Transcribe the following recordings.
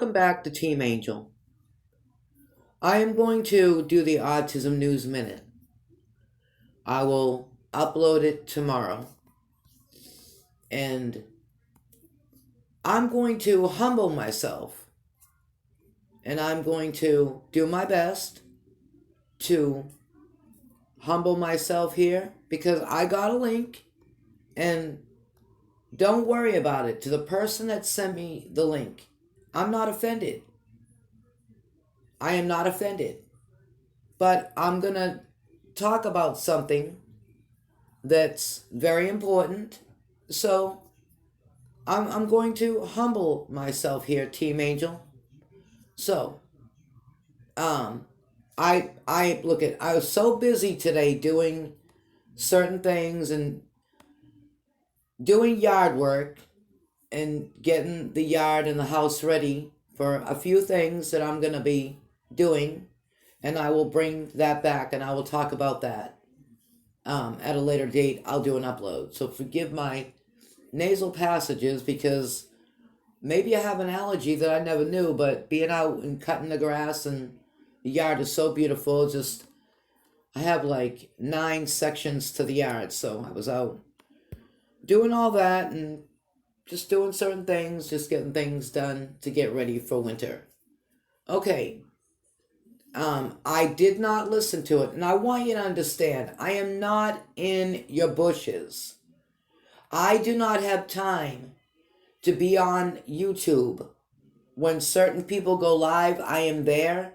Welcome back to Team Angel. I am going to do the Autism News Minute. I will upload it tomorrow. And I'm going to humble myself. And I'm going to do my best to humble myself here because I got a link. And don't worry about it. To the person that sent me the link, I'm not offended. I am not offended. But I'm going to talk about something that's very important. So I'm going to humble myself here, Team Angel. So, I look at, I was so busy today doing certain things and doing yard work and getting the yard and the house ready for a few things that I'm going to be doing, and I will bring that back and I will talk about that at a later date. I'll do an upload. So forgive my nasal passages because maybe I have an allergy that I never knew, but being out and cutting the grass and the yard is so beautiful. Just, I have like 9 sections to the yard, so I was out doing all that and just doing certain things, just getting things done to get ready for winter. Okay, I did not listen to it, and I want you to understand, I am not in your bushes. I do not have time to be on YouTube. When certain people go live, I am there.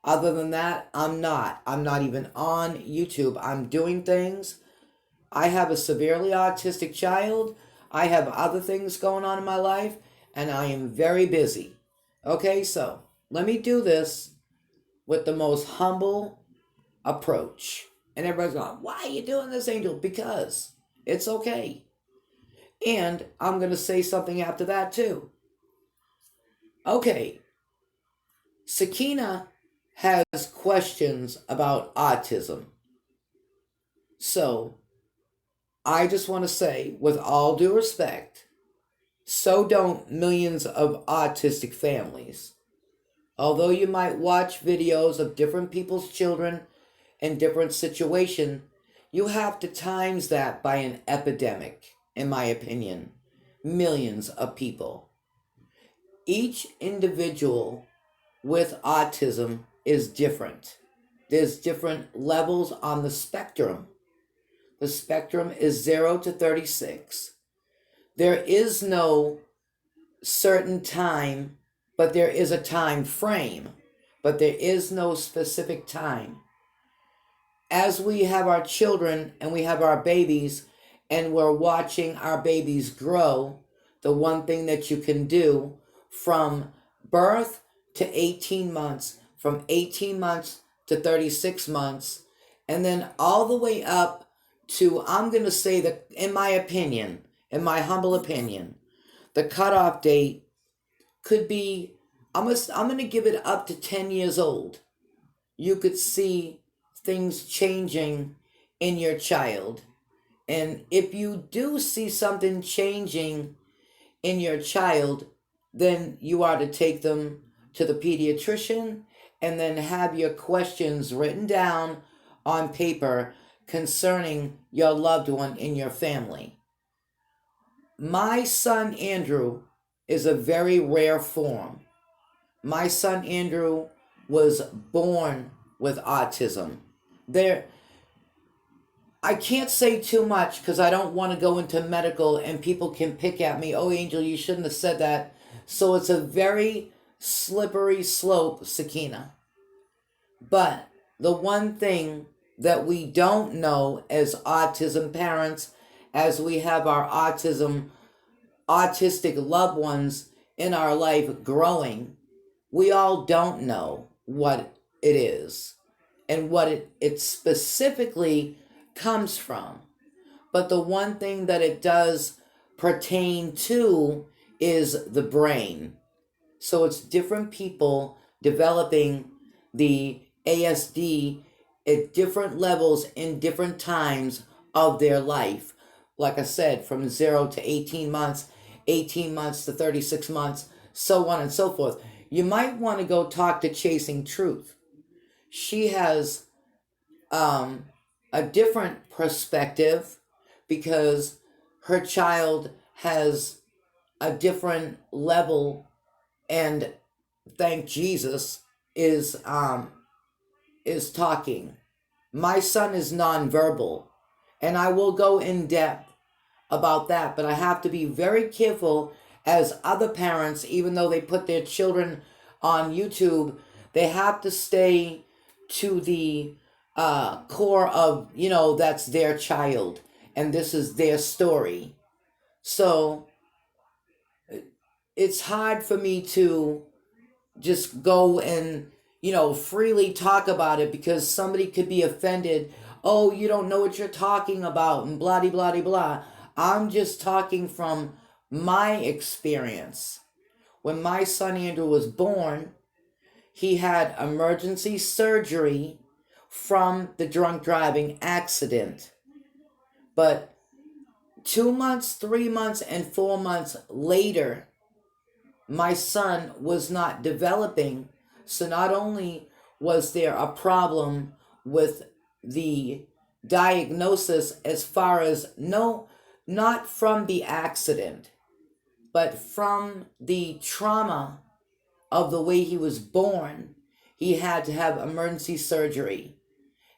Other than that, I'm not. I'm not even on YouTube. I'm doing things. I have a severely autistic child. I have other things going on in my life, and I am very busy. Okay, so let me do this with the most humble approach. And everybody's going, why are you doing this, Angel? Because it's okay. And I'm going to say something after that too. Okay, Sakina has questions about autism. So, I just want to say, with all due respect, so don't millions of autistic families. Although you might watch videos of different people's children in different situations, you have to times that by an epidemic, in my opinion. Millions of people. Each individual with autism is different. There's different levels on the spectrum. The spectrum is 0 to 36. There is no certain time, but there is a time frame, but there is no specific time. As we have our children and we have our babies and we're watching our babies grow, the one thing that you can do from birth to 18 months, from 18 months to 36 months, and then all the way up to, I'm going to say that, in my opinion, in my humble opinion, the cutoff date could be, I'm going to give it up to 10 years old. You could see things changing in your child. And if you do see something changing in your child, then you are to take them to the pediatrician and then have your questions written down on paper concerning your loved one in your family. My son Andrew is a very rare form. My son Andrew was born with autism. I can't say too much because I don't want to go into medical and people can pick at me, oh Angel, you shouldn't have said that. So it's a very slippery slope, Sakina. But the one thing that we don't know as autism parents, as we have our autistic loved ones in our life growing, we all don't know what it is and what it specifically comes from. But the one thing that it does pertain to is the brain. So it's different people developing the ASD at different levels in different times of their life. Like I said, from 0 to 18 months, 18 months to 36 months, so on and so forth. you might want to go talk to Chasing Truth. She has a different perspective because her child has a different level, and thank Jesus is talking. My son is nonverbal, and I will go in depth about that, but I have to be very careful as other parents, even though they put their children on YouTube, they have to stay to the core of, that's their child and this is their story. So it's hard for me to just go and, freely talk about it because somebody could be offended. Oh, you don't know what you're talking about and blah, blah, blah, blah. I'm just talking from my experience. When my son Andrew was born, he had emergency surgery from the drunk driving accident. But 2 months, 3 months, and 4 months later, my son was not developing. So not only was there a problem with the diagnosis as far as not from the accident, but from the trauma of the way he was born, he had to have emergency surgery.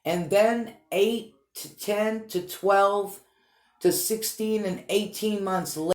And then 8 to 10 to 12 to 16 and 18 months later,